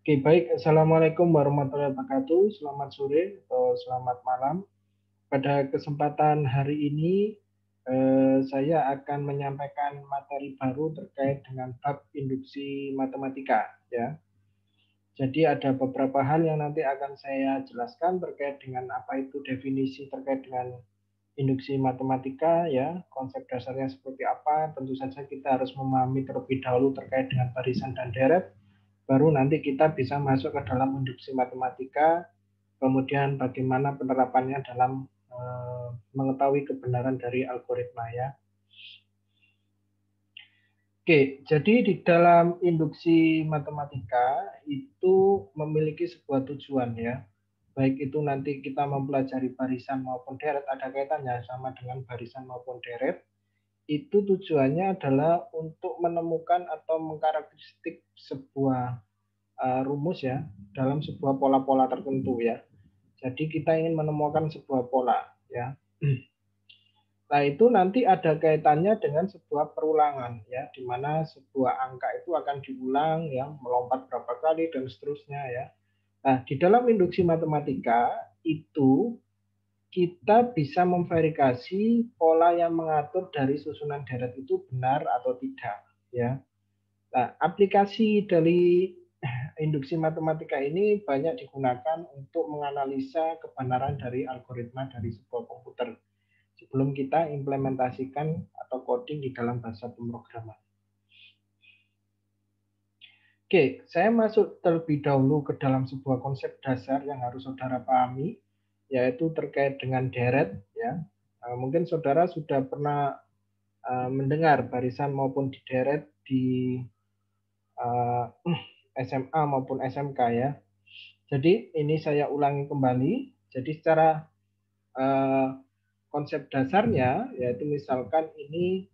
Oke, baik. Assalamualaikum warahmatullahi wabarakatuh. Selamat sore atau selamat malam. Pada kesempatan hari ini, saya akan menyampaikan materi baru terkait dengan bab induksi matematika. Ya, jadi ada beberapa hal yang nanti akan saya jelaskan terkait dengan apa itu definisi terkait dengan induksi matematika, ya, konsep dasarnya seperti apa. Tentu saja kita harus memahami terlebih dahulu terkait dengan barisan dan deret. Baru nanti kita bisa masuk ke dalam induksi matematika, kemudian bagaimana penerapannya dalam mengetahui kebenaran dari algoritma, ya. Oke, jadi di dalam induksi matematika itu memiliki sebuah tujuan, ya. Baik itu nanti kita mempelajari barisan maupun deret, ada kaitannya sama dengan barisan maupun deret. Itu tujuannya adalah untuk menemukan atau mengkarakteristik sebuah rumus, ya, dalam sebuah pola-pola tertentu, ya. Jadi kita ingin menemukan sebuah pola, ya. Nah, itu nanti ada kaitannya dengan sebuah perulangan, ya, di mana sebuah angka itu akan diulang, ya, melompat berapa kali dan seterusnya, ya. Nah, di dalam induksi matematika itu kita bisa memverifikasi pola yang mengatur dari susunan deret itu benar atau tidak, ya. Nah, aplikasi dari induksi matematika ini banyak digunakan untuk menganalisa kebenaran dari algoritma dari sebuah komputer sebelum kita implementasikan atau coding di dalam bahasa pemrograman. Oke, saya masuk terlebih dahulu ke dalam sebuah konsep dasar yang harus saudara pahami, yaitu terkait dengan deret, ya. Mungkin saudara sudah pernah mendengar barisan maupun di deret di SMA maupun SMK, ya. Jadi ini saya ulangi kembali. Jadi secara konsep dasarnya yaitu misalkan ini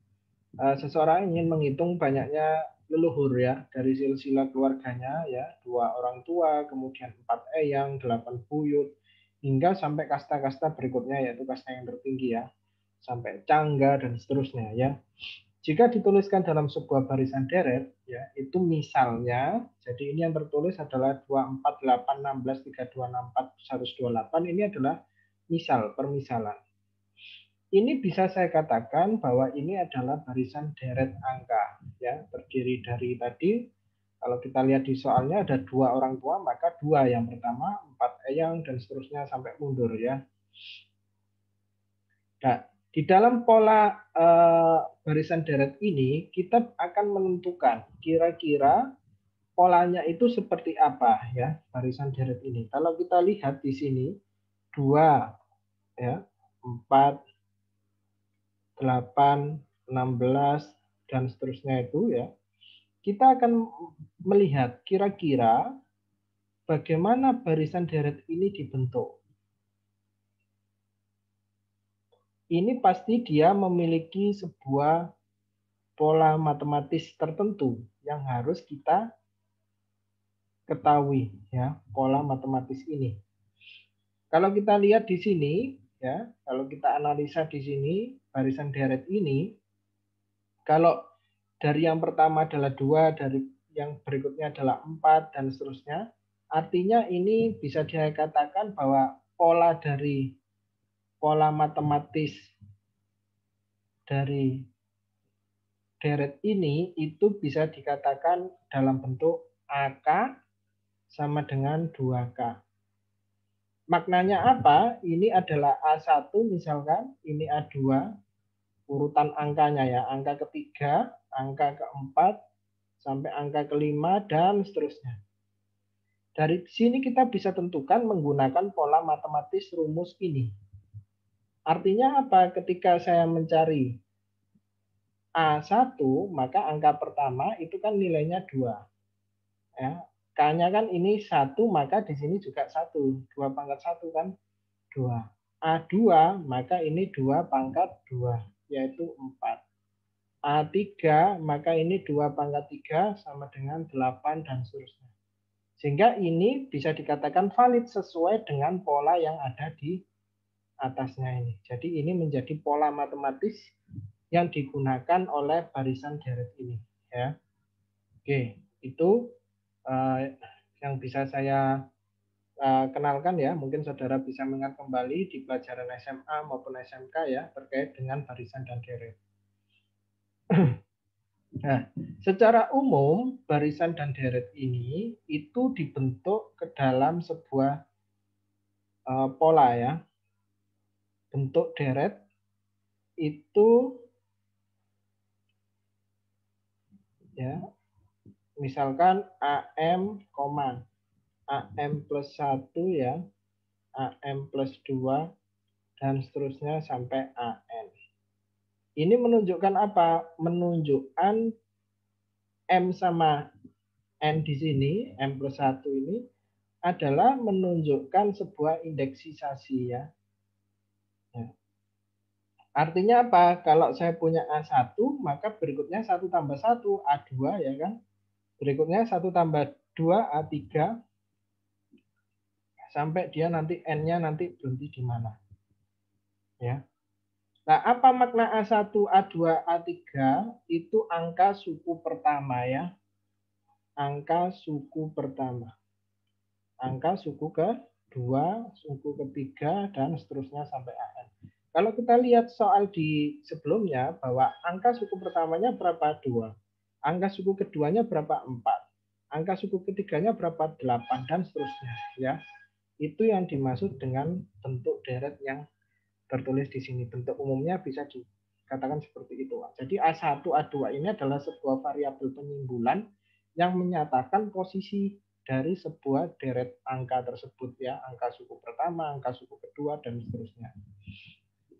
seseorang ingin menghitung banyaknya leluhur, ya, dari silsilah keluarganya, ya, 2 orang tua, kemudian 4 eyang, 8 buyut, hingga sampai kasta-kasta berikutnya yaitu kasta yang tertinggi, ya, sampai cangga dan seterusnya, ya. Jika dituliskan dalam sebuah barisan deret, ya, itu misalnya, jadi ini yang tertulis adalah 24, 8, 16, 32, 64, 128, ini adalah misal, permisalan. Ini bisa saya katakan bahwa ini adalah barisan deret angka, ya, terdiri dari tadi, kalau kita lihat di soalnya ada 2 orang tua, maka 2 yang pertama, 4 eyang, dan seterusnya sampai mundur, ya. Nah, di dalam pola barisan deret ini, kita akan menentukan kira-kira polanya itu seperti apa, ya, barisan deret ini. Kalau kita lihat di sini, 2, ya, 4, 8, 16, dan seterusnya itu, ya, kita akan melihat kira-kira bagaimana barisan deret ini dibentuk. Ini pasti dia memiliki sebuah pola matematis tertentu yang harus kita ketahui, ya, pola matematis ini. Kalau kita lihat di sini, ya, kalau kita analisa di sini barisan deret ini, kalau dari yang pertama adalah 2, dari yang berikutnya adalah 4, dan seterusnya, artinya ini bisa dikatakan bahwa pola dari pola matematis dari deret ini itu bisa dikatakan dalam bentuk AK sama dengan 2K. Maknanya apa? Ini adalah A1 misalkan, ini A2, urutan angkanya, ya, angka ketiga, angka keempat, sampai angka kelima, dan seterusnya. Dari sini kita bisa tentukan menggunakan pola matematis rumus ini. Artinya apa? Ketika saya mencari A1, maka angka pertama itu kan nilainya 2. Ya. K-nya kan ini 1, maka di sini juga 1. 2 pangkat 1 kan 2. A2, maka ini 2 pangkat 2, yaitu 4. A3, maka ini 2 pangkat 3 sama dengan 8, dan seterusnya. Sehingga ini bisa dikatakan valid sesuai dengan pola yang ada di atasnya ini. Jadi ini menjadi pola matematis yang digunakan oleh barisan deret ini, ya. Oke, itu yang bisa saya kenalkan ya, mungkin saudara bisa mengingat kembali di pelajaran SMA maupun SMK ya, terkait dengan barisan dan deret. Nah, secara umum barisan dan deret ini itu dibentuk ke dalam sebuah pola ya. Bentuk deret itu ya, misalkan AM, AM plus 1 ya, AM plus 2 dan seterusnya sampai AN. Ini menunjukkan apa? Menunjukkan M sama N di sini, M plus 1 ini adalah menunjukkan sebuah indeksisasi ya. Artinya apa? Kalau saya punya A1, maka berikutnya 1 tambah 1, A2 ya kan? Berikutnya 1 tambah 2, A3, sampai dia nanti N-nya nanti berhenti di mana. Ya. Nah, apa makna A1, A2, A3? Itu angka suku pertama ya. Angka suku pertama. Angka suku kedua, suku ketiga, dan seterusnya sampai AN. Kalau kita lihat soal di sebelumnya, bahwa angka suku pertamanya berapa? 2. Angka suku keduanya berapa? 4. Angka suku ketiganya berapa? 8, dan seterusnya. Ya. Itu yang dimaksud dengan bentuk deret yang tertulis di sini. Bentuk umumnya bisa dikatakan seperti itu. Jadi A1, A2 ini adalah sebuah variabel penyimbulan yang menyatakan posisi dari sebuah deret angka tersebut ya, angka suku pertama, angka suku kedua, dan seterusnya.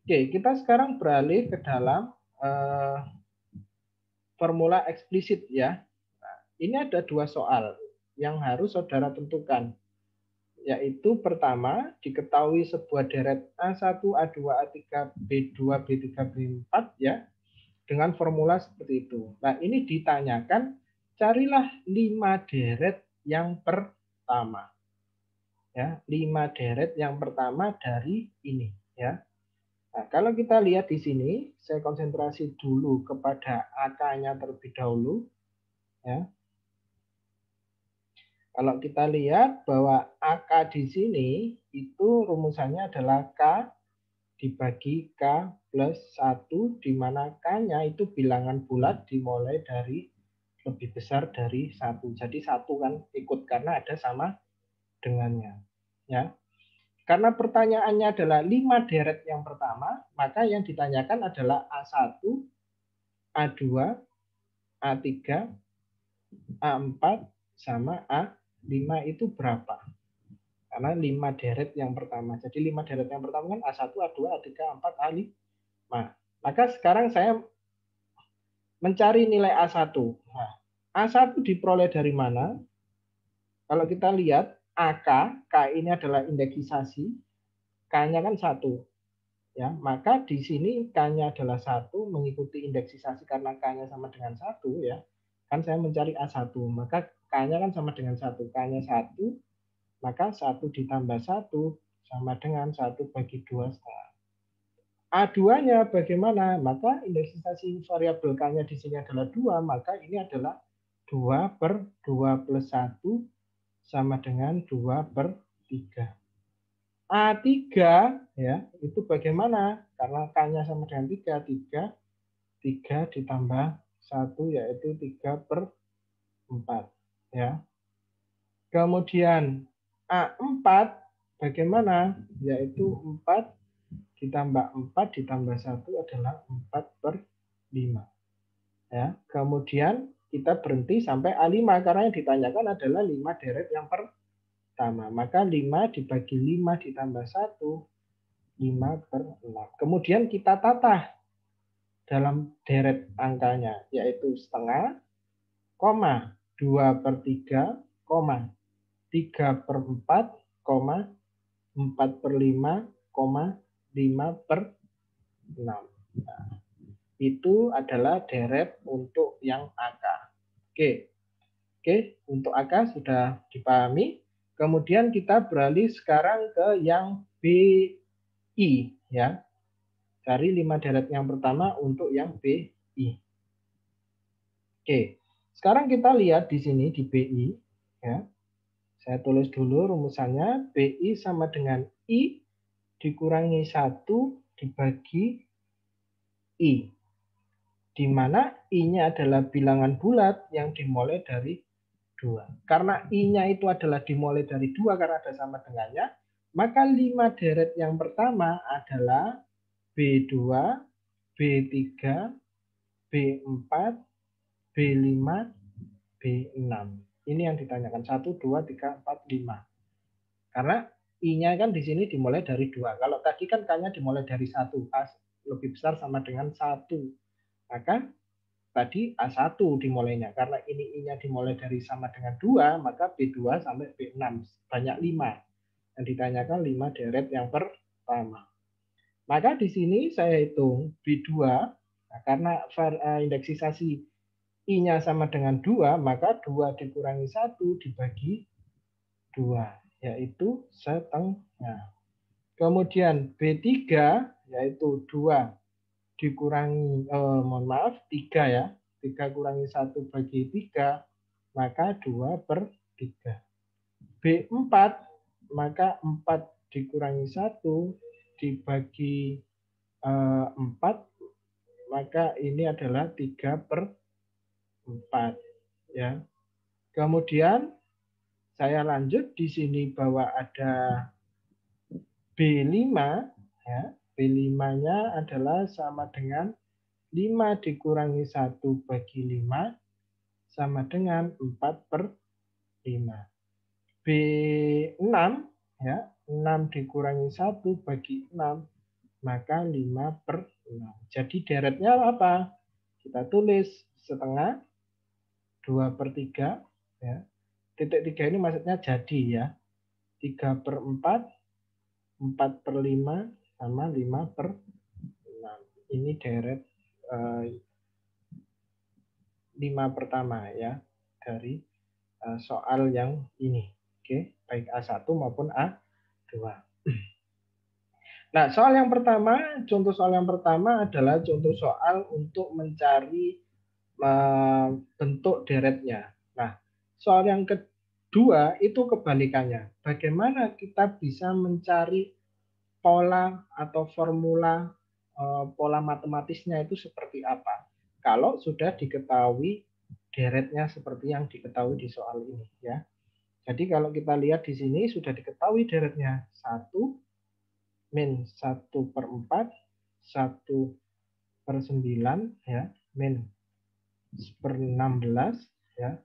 Oke, kita sekarang beralih ke dalam formula eksplisit ya. Nah, ini ada 2 soal yang harus saudara tentukan. Yaitu pertama, diketahui sebuah deret A1, A2, A3, B2, B3, B4 ya, dengan formula seperti itu. Nah, ini ditanyakan, carilah 5 deret yang pertama. Ya, 5 deret yang pertama dari ini ya. Nah, kalau kita lihat di sini, saya konsentrasi dulu kepada AK-nya terlebih dahulu ya. Kalau kita lihat bahwa AK di sini itu rumusannya adalah K dibagi K plus 1, di mana K-nya itu bilangan bulat dimulai dari lebih besar dari 1. Jadi 1 kan ikut karena ada sama dengannya. Ya. Karena pertanyaannya adalah 5 deret yang pertama, maka yang ditanyakan adalah A1, A2, A3, A4, sama A5 itu berapa? Karena 5 deret yang pertama. Jadi 5 deret yang pertama kan A1, A2, A3, A4, A5. Maka sekarang saya mencari nilai A1. Nah, A1 diperoleh dari mana? Kalau kita lihat AK, K ini adalah indeksisasi, K-nya kan 1. Ya, maka di sini K-nya adalah 1 mengikuti indeksisasi karena K-nya sama dengan 1 ya. Kan saya mencari A1, maka K-nya kan sama dengan 1. K-nya 1, maka 1 ditambah 1 sama dengan 1 bagi 2 setengah. A2-nya bagaimana? Maka indeksisasi variabel K-nya di sini adalah 2, maka ini adalah 2 per 2 plus 1 sama dengan 2 per 3. A3 ya, itu bagaimana? Karena K-nya sama dengan 3, 3 ditambah 1 yaitu 3 per 4 ya. Kemudian A4 bagaimana? Yaitu 4 ditambah 4 ditambah 1 adalah 4 per 5. Ya. Kemudian kita berhenti sampai A5 karena yang ditanyakan adalah 5 deret yang pertama. Maka 5 dibagi 5 ditambah 1, 5 per 6. Kemudian kita tata dalam deret angkanya, yaitu setengah, koma, 2 per 3, koma, 3 per 4, koma, 4 per 5, koma, 5 per 6. Nah, itu adalah deret untuk yang AK. Oke, untuk AK sudah dipahami. Kemudian kita beralih sekarang ke yang BI ya. Cari 5 deret yang pertama untuk yang BI. Oke. Sekarang kita lihat di sini di BI ya. Saya tulis dulu rumusannya. BI sama dengan I dikurangi 1 dibagi I. Di mana I-nya adalah bilangan bulat yang dimulai dari 2. Karena I-nya itu adalah dimulai dari 2 karena ada sama dengannya, maka 5 deret yang pertama adalah B2, B3, B4, B5, B6. Ini yang ditanyakan 1, 2, 3, 4, 5. Karena I-nya kan di sini dimulai dari 2. Kalau tadi kan K-nya dimulai dari 1. A lebih besar sama dengan 1. Maka tadi A1 dimulainya. Karena ini I-nya dimulai dari sama dengan 2, maka B2 sampai B6. Banyak 5. Yang ditanyakan 5 deret yang pertama. Maka di sini saya hitung B2, nah karena indeksisasi I-nya sama dengan 2, maka 2 dikurangi 1 dibagi 2, yaitu setengah. Kemudian B3, yaitu 2 dikurangi, 3 ya. 3 kurangi 1 bagi 3, maka 2/3. B4, maka 4 dikurangi 1 dibagi 4, maka ini adalah 3/4 ya. Kemudian saya lanjut di sini bahwa ada B5 ya. B5-nya adalah sama dengan 5 dikurangi 1 bagi 5 sama dengan 4/5. B6 ya, 6 dikurangi 1 bagi 6 maka 5/6. Jadi deretnya apa? Kita tulis setengah 2/3 ya. Titik 3 ini maksudnya jadi ya. 3/4, 4/5 sama 5/6. Ini deret 5 pertama ya dari soal yang ini. Oke, baik A1 maupun A2. Nah, contoh soal yang pertama adalah contoh soal untuk mencari bentuk deretnya. Nah, soal yang kedua itu kebalikannya. Bagaimana kita bisa mencari pola atau formula pola matematisnya itu seperti apa? Kalau sudah diketahui deretnya seperti yang diketahui di soal ini ya. Jadi kalau kita lihat di sini sudah diketahui deretnya 1 min 1/4, 1/9 ya, min 1/16 ya,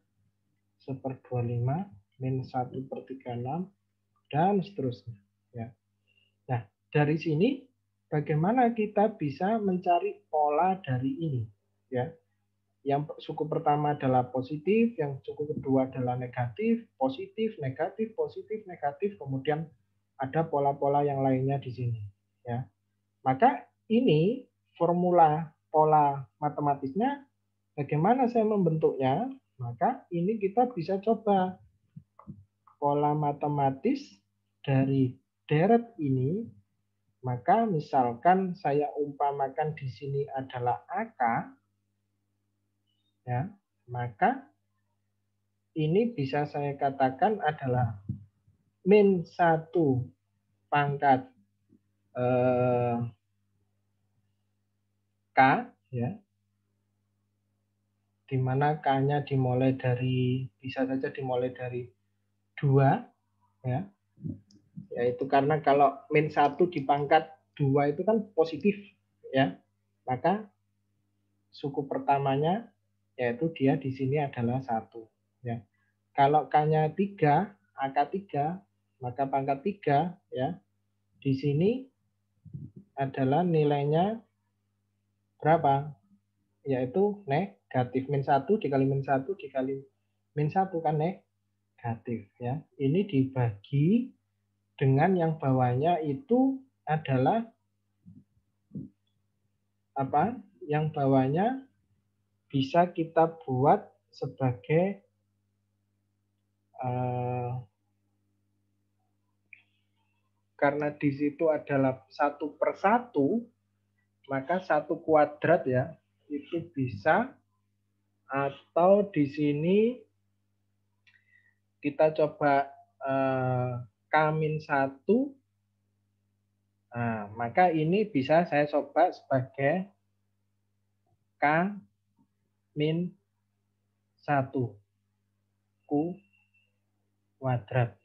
1/25, min 1/36 dan seterusnya ya. Nah, dari sini bagaimana kita bisa mencari pola dari ini ya. Yang suku pertama adalah positif, yang suku kedua adalah negatif, positif, negatif, kemudian ada pola-pola yang lainnya di sini ya. Maka ini formula pola matematisnya bagaimana saya membentuknya? Maka ini kita bisa coba pola matematis dari deret ini. Maka misalkan saya umpamakan di sini adalah AK ya, maka ini bisa saya katakan adalah min 1 pangkat K ya, di mana K-nya dimulai dari, bisa saja dimulai dari 2 ya, yaitu karena kalau min 1 dipangkat 2 itu kan positif ya, maka suku pertamanya yaitu dia di sini adalah 1 ya. Kalau K-nya 3, AK 3, maka pangkat 3 ya. Di sini adalah nilainya berapa? Yaitu negatif. Min 1 dikali min 1 dikali min 1 kan negatif ya. Ini dibagi dengan yang bawahnya itu adalah apa? Yang bawahnya bisa kita buat sebagai karena di situ adalah 1/1, maka 1 kuadrat ya, itu bisa, atau di sini kita coba K-1, nah, maka ini bisa saya coba sebagai K-1 kuadrat.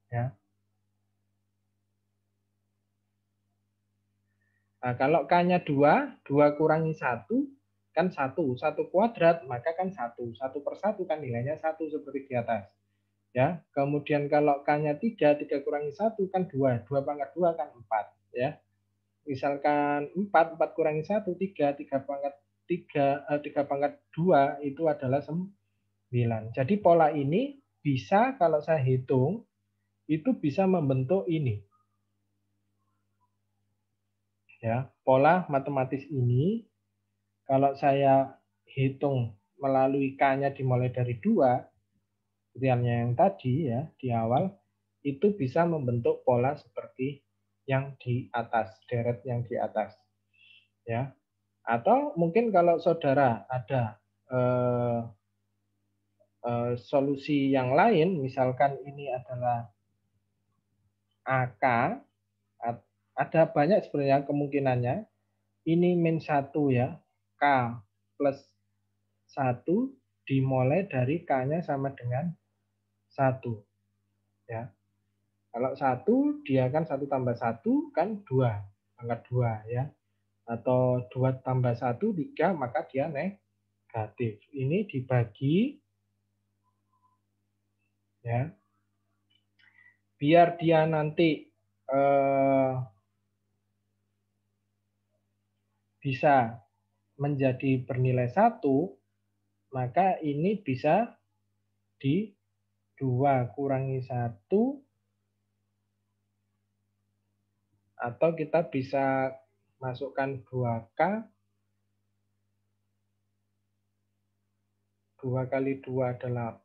Ya. Nah, kalau K-nya 2, 2 kurangi 1, kan 1. 1 kuadrat, maka kan 1. 1 per 1 kan nilainya 1 seperti di atas. Ya, kemudian kalau K-nya 3, 3 kurangi 1 kan 2. 2 pangkat 2 kan 4. Ya. Misalkan 4, 4 kurangi 1, 3. 3 pangkat 3 pangkat 2 itu adalah 9. Jadi pola ini bisa kalau saya hitung, itu bisa membentuk ini. Ya, pola matematis ini kalau saya hitung melalui K-nya dimulai dari 2, seperti yang tadi ya di awal, itu bisa membentuk pola seperti yang di atas, deret yang di atas. Ya. Atau mungkin kalau saudara ada solusi yang lain, misalkan ini adalah AK, ada banyak sebenarnya kemungkinannya. Ini min 1 ya, K plus 1 dimulai dari K-nya sama dengan 1. Ya. Kalau 1, dia kan 1 tambah 1 kan 2, pangkat 2 ya. Atau 2 tambah 1, 3, maka dia negatif. Ini dibagi ya. Biar dia nanti bisa menjadi bernilai 1, maka ini bisa di 2 kurangi 1, atau kita bisa masukkan 2K, 2 kali 2 adalah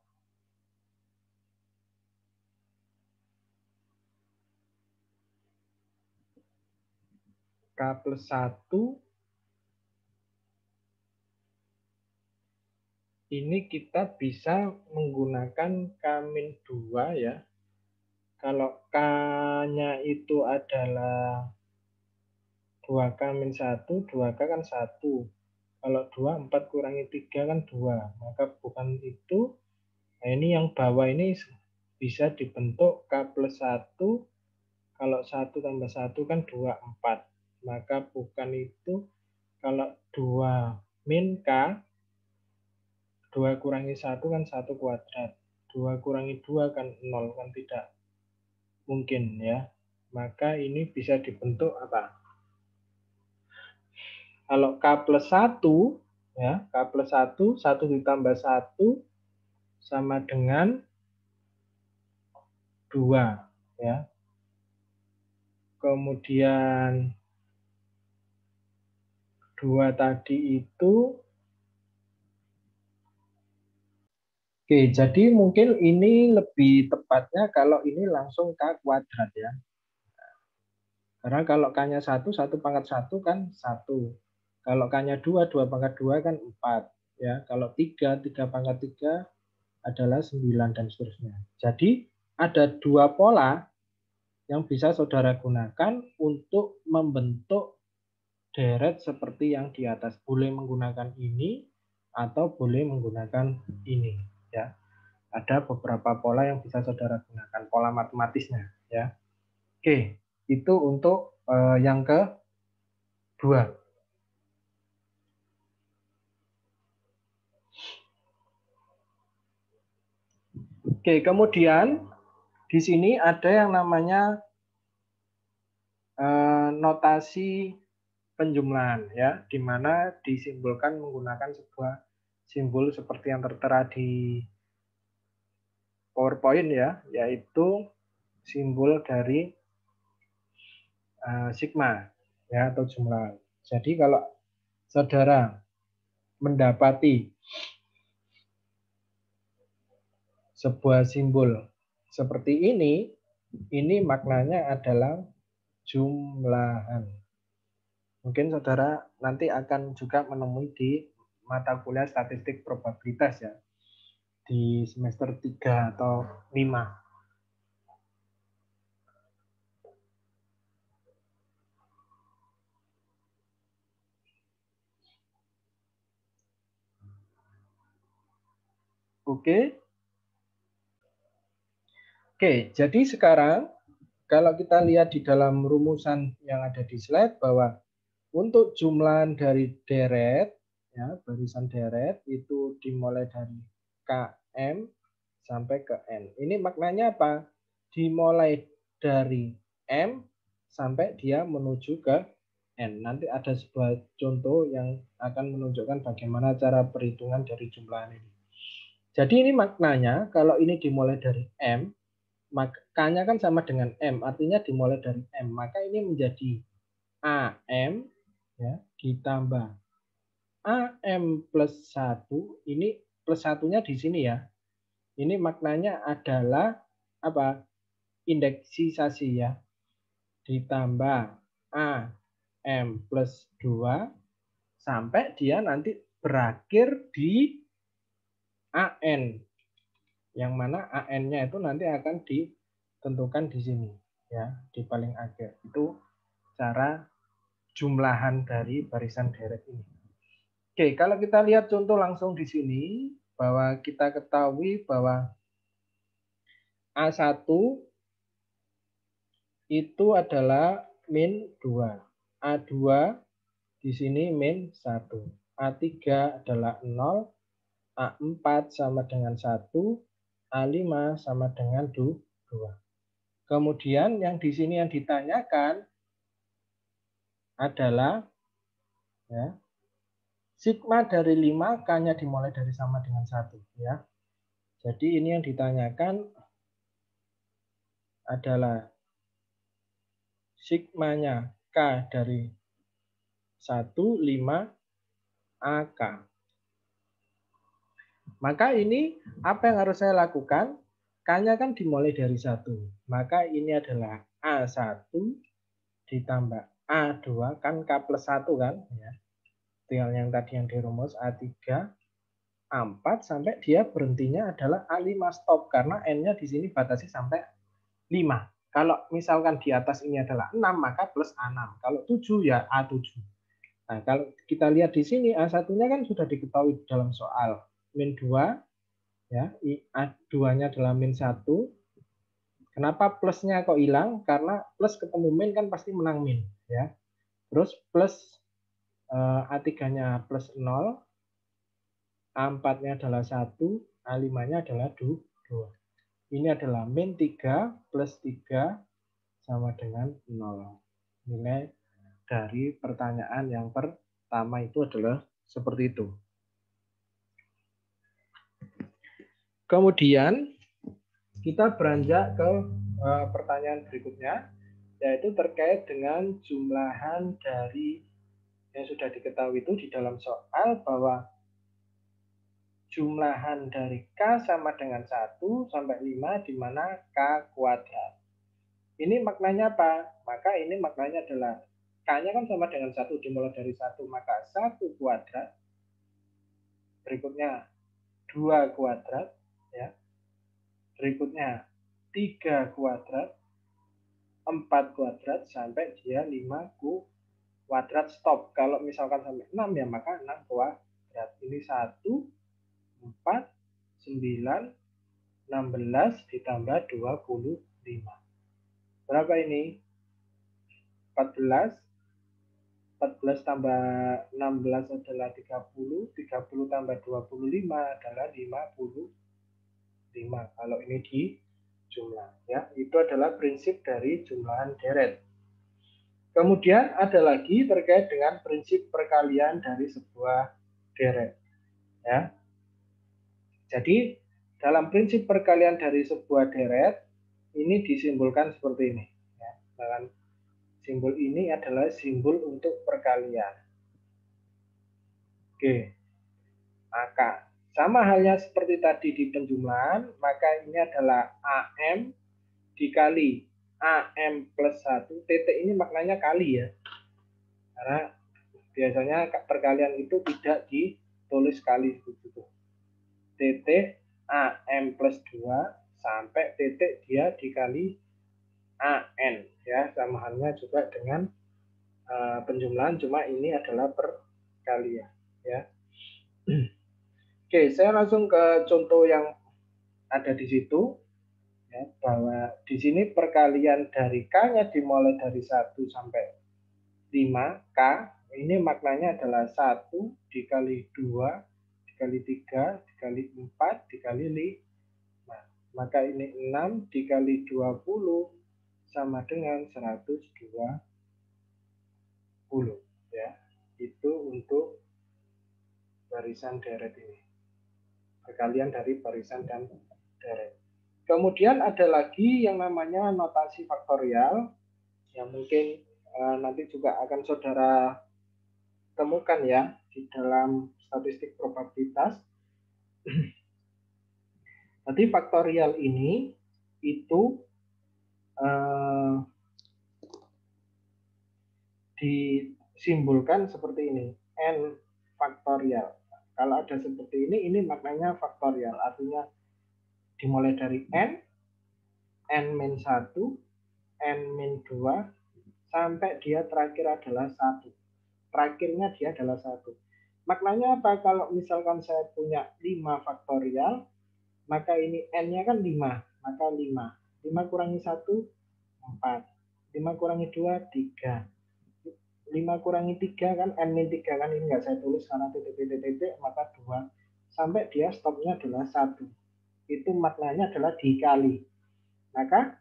K plus 1. Ini kita bisa menggunakan K-2 ya. Kalau K-nya itu adalah 2K-1, 2K kan 1. Kalau 2, 4 kurangi 3 kan 2. Maka bukan itu. Nah, ini yang bawah ini bisa dibentuk K plus 1. Kalau 1 tambah 1 kan 2, 4. Maka bukan itu. Kalau 2 min K, 2 kurangi 1 kan 1 kuadrat. 2 kurangi 2 kan 0, kan tidak mungkin ya. Maka ini bisa dibentuk apa? Kalau K plus 1, ya, K plus 1, 1 ditambah 1 sama dengan 2. Ya. Kemudian 2 tadi itu, oke, jadi mungkin ini lebih tepatnya kalau ini langsung K kuadrat ya. Karena kalau K-nya 1, 1 pangkat 1 kan 1. Kalau K-nya 2, 2 pangkat 2 kan 4. Ya. Kalau 3, 3 pangkat 3 adalah 9 dan seterusnya. Jadi ada 2 pola yang bisa saudara gunakan untuk membentuk deret seperti yang di atas. Boleh menggunakan ini atau boleh menggunakan ini. Ya. Ada beberapa pola yang bisa saudara gunakan, pola matematisnya. Ya. Oke, itu untuk yang kedua. Oke, kemudian di sini ada yang namanya notasi penjumlahan ya, di mana disimbolkan menggunakan sebuah simbol seperti yang tertera di PowerPoint ya, yaitu simbol dari sigma ya, atau jumlah. Jadi kalau saudara mendapati sebuah simbol seperti ini maknanya adalah jumlahan. Mungkin saudara nanti akan juga menemui di mata kuliah statistik probabilitas ya, di semester 3 atau 5. Oke. Oke, jadi sekarang kalau kita lihat di dalam rumusan yang ada di slide bahwa untuk jumlah dari deret, ya, barisan deret itu dimulai dari KM sampai ke N. Ini maknanya apa? Dimulai dari M sampai dia menuju ke N. Nanti ada sebuah contoh yang akan menunjukkan bagaimana cara perhitungan dari jumlah ini. Jadi ini maknanya kalau ini dimulai dari M, maka K-nya kan sama dengan M, artinya dimulai dari M. Maka ini menjadi AM ya, ditambah AM plus 1, ini plus satunya di sini ya. Ini maknanya adalah apa? Indeksisasi ya. Ditambah AM plus 2 sampai dia nanti berakhir di AN. Yang mana AN-nya itu nanti akan ditentukan di sini ya, di paling akhir. Itu cara jumlahan dari barisan deret ini. Oke, kalau kita lihat contoh langsung di sini bahwa kita ketahui bahwa A1 itu adalah min 2. A2 di sini min 1. A3 adalah 0. A4 sama dengan 1. A5 sama dengan 2. Kemudian yang di sini yang ditanyakan adalah ya, sigma dari 5 K-nya dimulai dari sama dengan 1 ya. Jadi ini yang ditanyakan adalah sigmanya K dari 1, 5 AK. Maka ini apa yang harus saya lakukan? K-nya kan dimulai dari 1. Maka ini adalah A1 ditambah A2 kan K plus 1 kan ya. Tinggal yang tadi yang dirumus A3, A4 sampai dia berhentinya adalah A5 stop karena N-nya di sini batasi sampai 5. Kalau misalkan di atas ini adalah 6 maka plus A6. Kalau 7 ya A7. Nah, kalau kita lihat di sini A1-nya kan sudah diketahui dalam soal. Min 2 ya, A2-nya adalah min 1. Kenapa plusnya kok hilang? Karena plus ketemu min kan pasti menang min ya. Terus plus A3-nya plus 0, A4-nya adalah 1, A5-nya adalah 2. Ini adalah min 3 plus 3 sama dengan 0. Nilai dari pertanyaan yang pertama itu adalah seperti itu. Kemudian kita beranjak ke pertanyaan berikutnya, yaitu terkait dengan jumlahan dari yang sudah diketahui itu di dalam soal bahwa jumlahan dari K sama dengan 1 sampai 5 di mana K kuadrat. Ini maknanya apa? Maka ini maknanya adalah K-nya kan sama dengan 1 dimulai dari 1, maka 1 kuadrat. Berikutnya 2 kuadrat ya. Berikutnya 3 kuadrat, 4 kuadrat sampai dia 5 kuadrat stop. Kalau misalkan sampai 6 ya maka 6 kuadrat. Ini 1, 4, 9, 16 ditambah 25. Berapa ini? 14. 14 tambah 16 adalah 30. 30 tambah 25 adalah 55. Kalau ini di jumlah ya. Itu adalah prinsip dari jumlahan deret. Kemudian ada lagi terkait dengan prinsip perkalian dari sebuah deret ya. Jadi dalam prinsip perkalian dari sebuah deret ini disimbolkan seperti ini ya. Dengan simbol ini adalah simbol untuk perkalian. Oke. Maka sama halnya seperti tadi di penjumlahan, maka ini adalah AM dikali AM plus 1. Titik ini maknanya kali ya. Karena biasanya perkalian itu tidak ditulis kali begitu. Titik AM plus 2 sampai titik dia dikali AN ya, sama halnya juga dengan penjumlahan, cuma ini adalah perkalian ya. Oke, saya langsung ke contoh yang ada di situ. Ya, bahwa di sini perkalian dari K-nya dimulai dari 1 sampai 5, K, ini maknanya adalah 1 dikali 2, dikali 3, dikali 4, dikali 5. Maka ini 6 dikali 20 sama dengan 120. Ya, itu untuk barisan deret ini. Perkalian dari barisan dan deret. Kemudian ada lagi yang namanya notasi faktorial yang mungkin nanti juga akan saudara temukan ya di dalam statistik probabilitas. Jadi faktorial ini itu disimbolkan seperti ini, n faktorial. Kalau ada seperti ini maknanya faktorial, artinya dimulai dari n-1, n-2, sampai dia terakhir adalah 1. Terakhirnya dia adalah 1. Maknanya apa? Kalau misalkan saya punya 5 faktorial, maka ini n-nya kan 5, maka 5. 5 kurangi 1, 4. 5 kurangi 2, 3. 5 kurangi 3 kan, n-3 kan, ini nggak saya tulis karena titik-titik, maka 2. Sampai dia stopnya adalah 1. Itu maknanya adalah dikali. Maka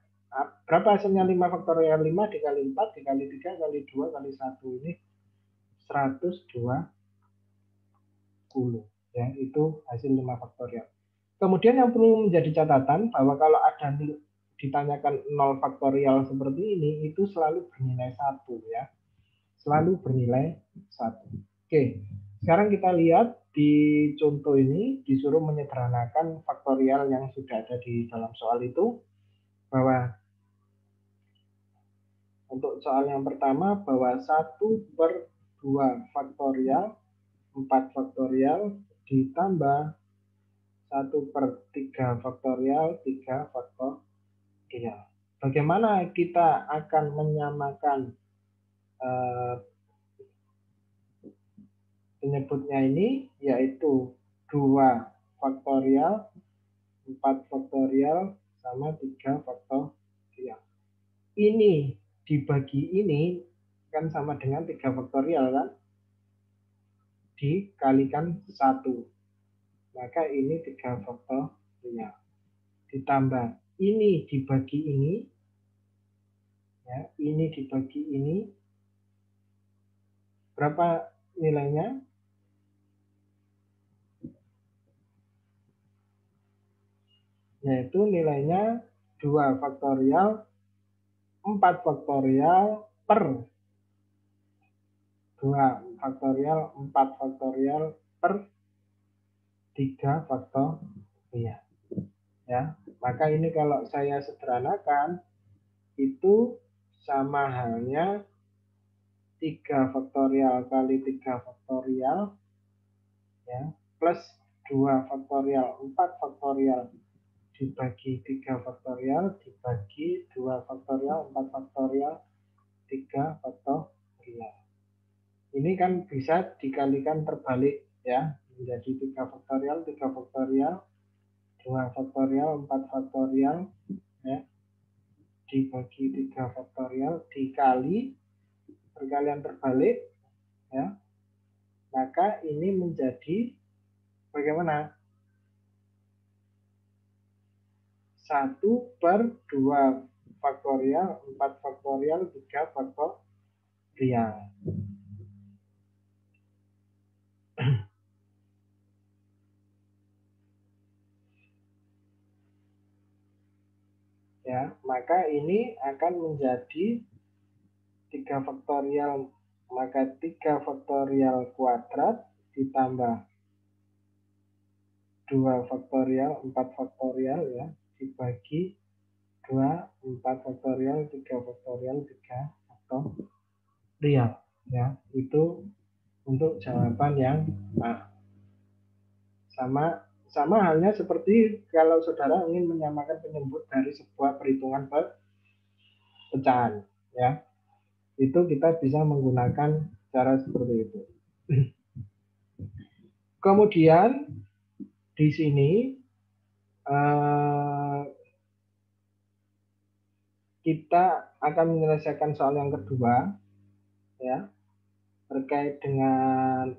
berapa hasilnya 5 faktorial? 5 dikali 4, dikali 3, kali 2, kali 1. Ini 120. Ya, itu hasil 5 faktorial. Kemudian yang perlu menjadi catatan bahwa kalau ada ditanyakan 0 faktorial seperti ini, itu selalu bernilai 1 ya. Selalu bernilai 1. Oke, sekarang kita lihat di contoh ini disuruh menyederhanakan faktorial yang sudah ada di dalam soal itu, bahwa untuk soal yang pertama bahwa 1/2 faktorial 4 faktorial ditambah 1/3 faktorial 3 faktorial. Bagaimana kita akan menyamakan penyebutnya ini, yaitu 2 faktorial, 4 faktorial, sama 3 faktorial. Ini dibagi ini kan sama dengan 3 faktorial kan? Dikalikan 1. Maka ini 3 faktorial. Ditambah ini dibagi ini, ya, ini dibagi ini, berapa nilainya? Yaitu nilainya 2 faktorial 4 faktorial per 2 faktorial 4 faktorial per 3 faktorial. Ya, maka ini kalau saya sederhanakan itu sama halnya 3 faktorial kali 3 faktorial ya, plus 2 faktorial 4 faktorial dibagi 3 faktorial dibagi 2 faktorial 4 faktorial 3 faktorial. Ini kan bisa dikalikan terbalik ya, menjadi 3 faktorial 3 faktorial 2 faktorial 4 faktorial ya, dibagi 3 faktorial dikali perkalian terbalik ya, maka ini menjadi bagaimana? 1/2 faktorial 4 faktorial 3 faktorial. Ya, maka ini akan menjadi 3 faktorial, maka 3 faktorial kuadrat ditambah 2 faktorial 4 faktorial ya, dibagi 2 4 faktorial 3 faktorial 3 faktorial ya. Itu untuk jawaban yang A. Sama halnya seperti kalau saudara ingin menyamakan penyebut dari sebuah perhitungan pecahan ya. Itu kita bisa menggunakan cara seperti itu. Kemudian di sini kita akan menyelesaikan soal yang kedua, ya, terkait dengan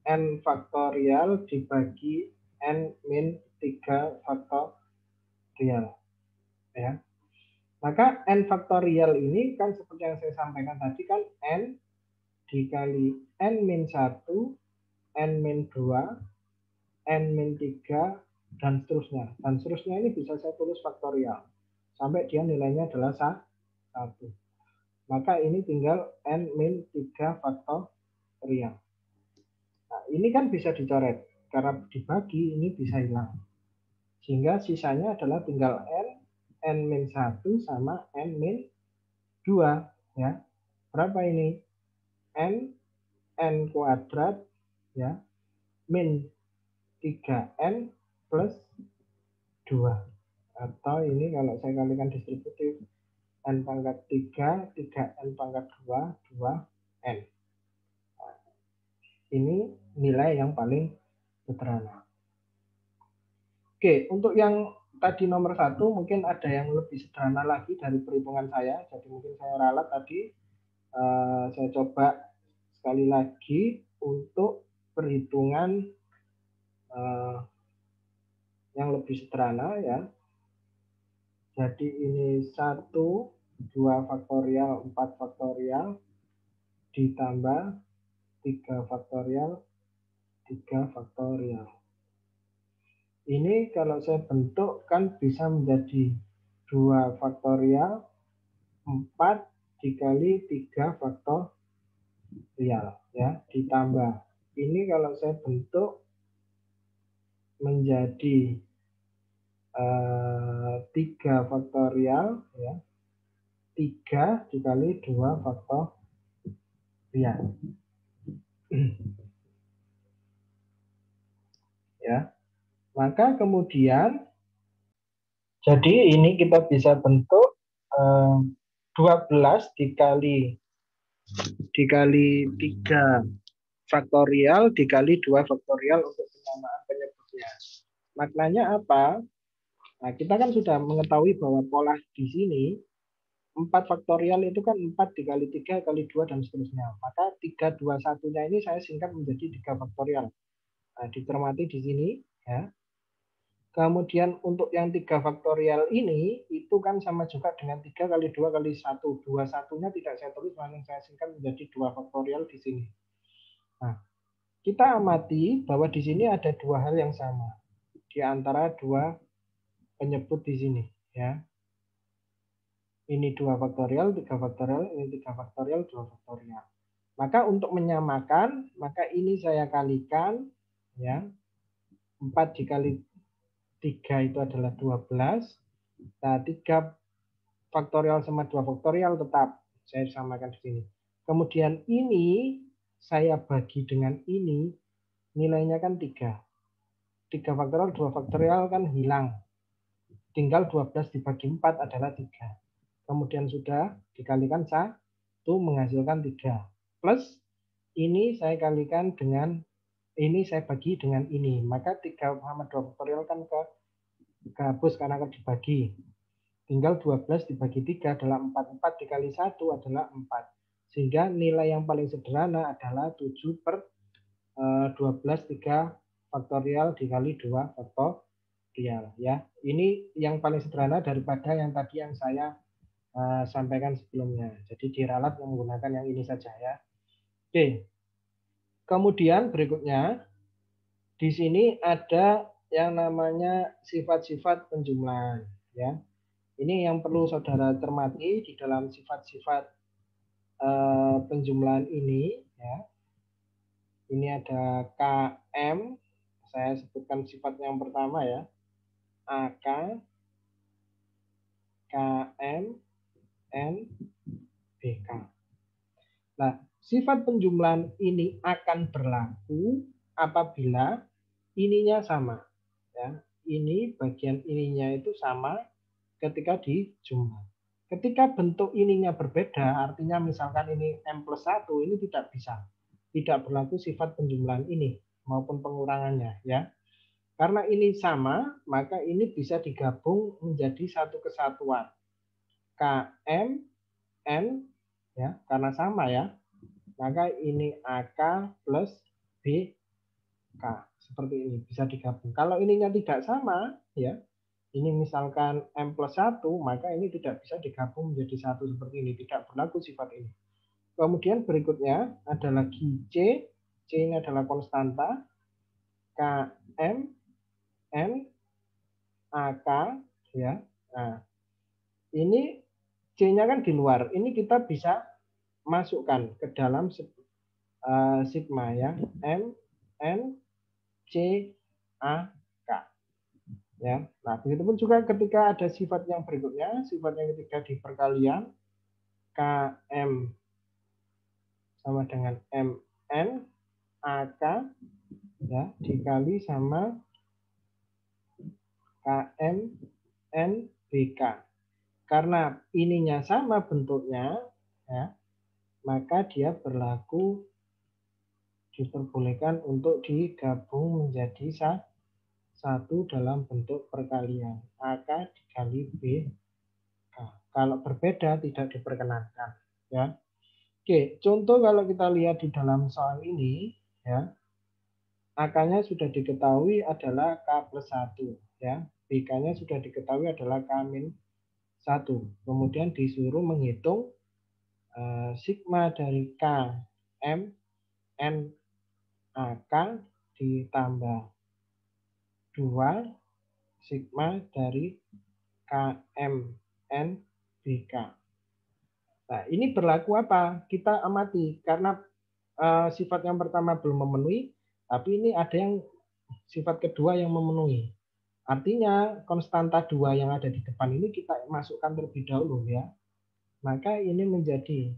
n faktorial dibagi n min 3 faktorial, ya. Maka n faktorial ini kan seperti yang saya sampaikan tadi kan n dikali n min 1, n min 2, n min 3, dan seterusnya. Dan seterusnya ini bisa saya tulis faktorial sampai dia nilainya adalah 1. Maka ini tinggal n min 3 faktorial. Nah, ini kan bisa dicoret. Karena dibagi ini bisa hilang. Sehingga sisanya adalah tinggal n min 1 sama n min 2. Ya. Berapa ini? n kuadrat, ya, min 3n plus 2. Atau ini kalau saya kalikan distributif, n pangkat 3, 3n pangkat 2, 2n. Ini nilai yang paling sederhana. Oke, untuk yang tadi nomor 1 mungkin ada yang lebih sederhana lagi dari perhitungan saya. Jadi mungkin saya ralat tadi, saya coba sekali lagi untuk perhitungan yang lebih sederhana, ya. Jadi ini 1, 2 faktorial, 4 faktorial, ditambah 3 faktorial, 3 faktorial. Ini kalau saya bentuk kan bisa menjadi 2 faktorial, 4 dikali 3 faktorial, ya, ditambah. Ini kalau saya bentuk menjadi 3 faktorial, ya, 3 dikali 2 faktorial. Ya. Maka kemudian jadi ini kita bisa bentuk 12 dikali 3 faktorial dikali 2 faktorial untuk penamaan penyebutnya. Maknanya apa? Nah, kita kan sudah mengetahui bahwa pola di sini 4 faktorial itu kan 4 dikali 3 kali 2 dan seterusnya. Maka 3, 2, 1-nya ini saya singkat menjadi 3 faktorial. Nah, dicermati di sini, ya. Kemudian untuk yang 3 faktorial ini itu kan sama juga dengan 3 kali 2 kali 1. 21-nya tidak saya tulis, langsung saya singkat menjadi 2 faktorial di sini. Nah, kita amati bahwa di sini ada dua hal yang sama di antara dua penyebut di sini, ya. Ini 2 faktorial, 3 faktorial, ini 3 faktorial, 2 faktorial. Maka untuk menyamakan, maka ini saya kalikan, ya. 4 dikali 3 itu adalah 12. Nah, 3 faktorial sama 2 faktorial tetap saya samakan di sini. Kemudian ini saya bagi dengan ini, nilainya kan 3. 3 faktorial, 2 faktorial kan hilang. Tinggal 12 dibagi 4 adalah 3. Kemudian sudah dikalikan 1 menghasilkan 3. Plus ini saya kalikan dengan ini saya bagi dengan ini. Maka 3 sama 2 faktorial kan kehapus karena akan dibagi. Tinggal 12 dibagi 3 adalah 4. 4 dikali 1 adalah 4. Sehingga nilai yang paling sederhana adalah 7/12 3 faktorial dikali 2 faktorial, ya. Ini yang paling sederhana daripada yang tadi yang saya sampaikan sebelumnya. Jadi diralat menggunakan yang ini saja, ya. Oke. Kemudian berikutnya di sini ada yang namanya sifat-sifat penjumlahan, ya. Ini yang perlu saudara cermati di dalam sifat-sifat penjumlahan ini, ya. Ini ada KM, saya sebutkan sifat yang pertama, ya. AK, KM, N, BK. Nah, sifat penjumlahan ini akan berlaku apabila ininya sama, ya. Ini bagian ininya itu sama ketika dijumlah. Ketika bentuk ininya berbeda, artinya misalkan ini M plus 1, ini tidak bisa. Tidak berlaku sifat penjumlahan ini maupun pengurangannya, ya. Karena ini sama, maka ini bisa digabung menjadi satu kesatuan. KM, N, ya, karena sama ya. Maka ini AK plus BK. Seperti ini, bisa digabung. Kalau ininya tidak sama, ya, ini misalkan M plus 1, maka ini tidak bisa digabung menjadi satu seperti ini. Tidak berlaku sifat ini. Kemudian berikutnya ada lagi C. C ini adalah konstanta. KM, N, AK, ya. Nah, ini C-nya kan di luar. Ini kita bisa masukkan ke dalam sigma ya. M, N, C, A, K. Ya. Nah, begitupun juga ketika ada sifat yang berikutnya, sifat yang ketiga di perkalian, KM sama dengan MN, AK, ya, dikali sama KM, NBK. Karena ininya sama bentuknya, ya, maka dia berlaku diperbolehkan untuk digabung menjadi satu dalam bentuk perkalian. AK dikali BK. Kalau berbeda tidak diperkenankan. Ya. Oke, contoh kalau kita lihat di dalam soal ini, ya, AK-nya sudah diketahui adalah K plus 1. Ya. BK-nya sudah diketahui adalah K-1. Kemudian disuruh menghitung sigma dari K, M, N, AK ditambah 2 sigma dari KM, N, BK. Nah, ini berlaku apa? Kita amati. Karena sifat yang pertama belum memenuhi, tapi ini ada yang sifat kedua yang memenuhi. Artinya konstanta 2 yang ada di depan ini kita masukkan terlebih dahulu ya. Maka ini menjadi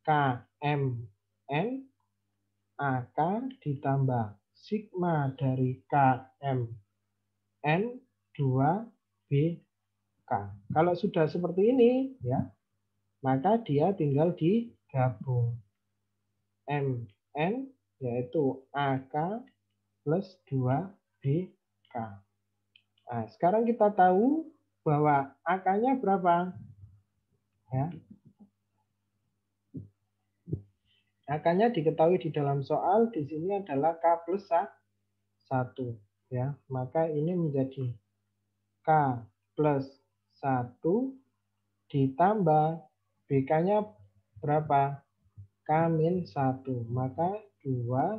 KMN AK ditambah sigma dari KMN 2BK. Kalau sudah seperti ini ya, maka dia tinggal digabung. MN yaitu AK plus 2BK. Nah, sekarang kita tahu bahwa AK-nya berapa? Ya. AK-nya diketahui di dalam soal, di sini adalah K plus 1. Ya. Maka ini menjadi K plus 1 ditambah BK-nya berapa? K min 1. Maka 2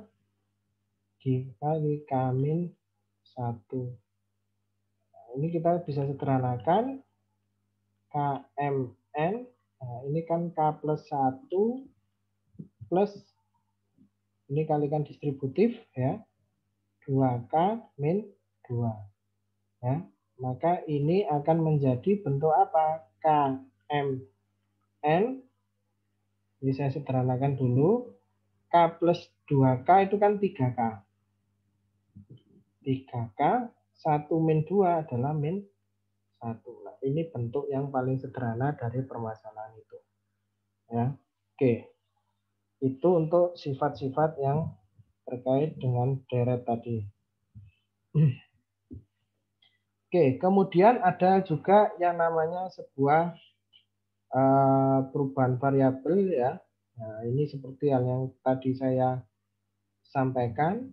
dikali K min 1. Nah, ini kita bisa sederhanakan. KMN. Nah, ini kan K plus 1 plus ini kalikan distributif ya. 2K min 2. Ya. Maka ini akan menjadi bentuk apa? KMN. Ini saya sederhanakan dulu. K plus 2K itu kan 3K. 3K, 1 min 2 adalah min 1. Nah, ini bentuk yang paling sederhana dari permasalahan itu. Ya. Oke. Itu untuk sifat-sifat yang terkait dengan deret tadi. Oke, kemudian ada juga yang namanya sebuah perubahan variabel ya. Nah, ini seperti yang tadi saya sampaikan.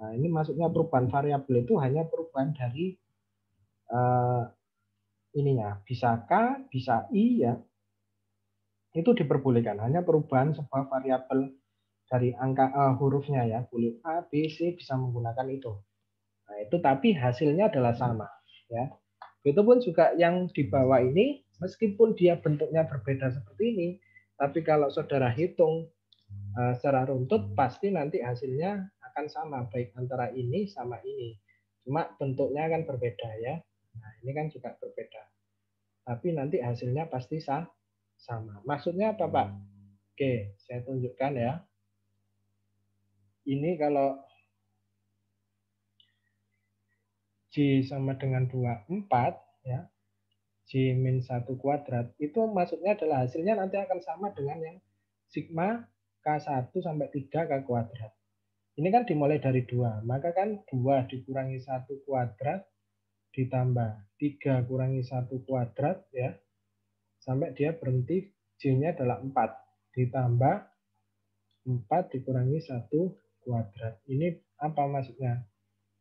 Nah, ini maksudnya perubahan variabel itu hanya perubahan dari ininya, bisa K, bisa I ya. Itu diperbolehkan, hanya perubahan sebuah variabel dari angka hurufnya ya, boleh A, B, C bisa menggunakan itu. Nah, itu tapi hasilnya adalah sama ya. Begitupun juga yang di bawah ini meskipun dia bentuknya berbeda seperti ini, tapi kalau saudara hitung secara runtut pasti nanti hasilnya akan sama baik antara ini sama ini. Cuma bentuknya kan berbeda ya. Nah, ini kan juga berbeda. Tapi nanti hasilnya pasti sama. Maksudnya apa, Pak? Oke, saya tunjukkan ya. Ini kalau J sama dengan 24 ya. J min 1 kuadrat itu maksudnya adalah hasilnya nanti akan sama dengan yang sigma K1 sampai 3 K kuadrat. Ini kan dimulai dari 2, maka kan 2 dikurangi 1 kuadrat ditambah 3 kurangi 1 kuadrat ya, sampai dia berhenti J-nya adalah 4, ditambah 4 dikurangi 1 kuadrat. Ini apa maksudnya?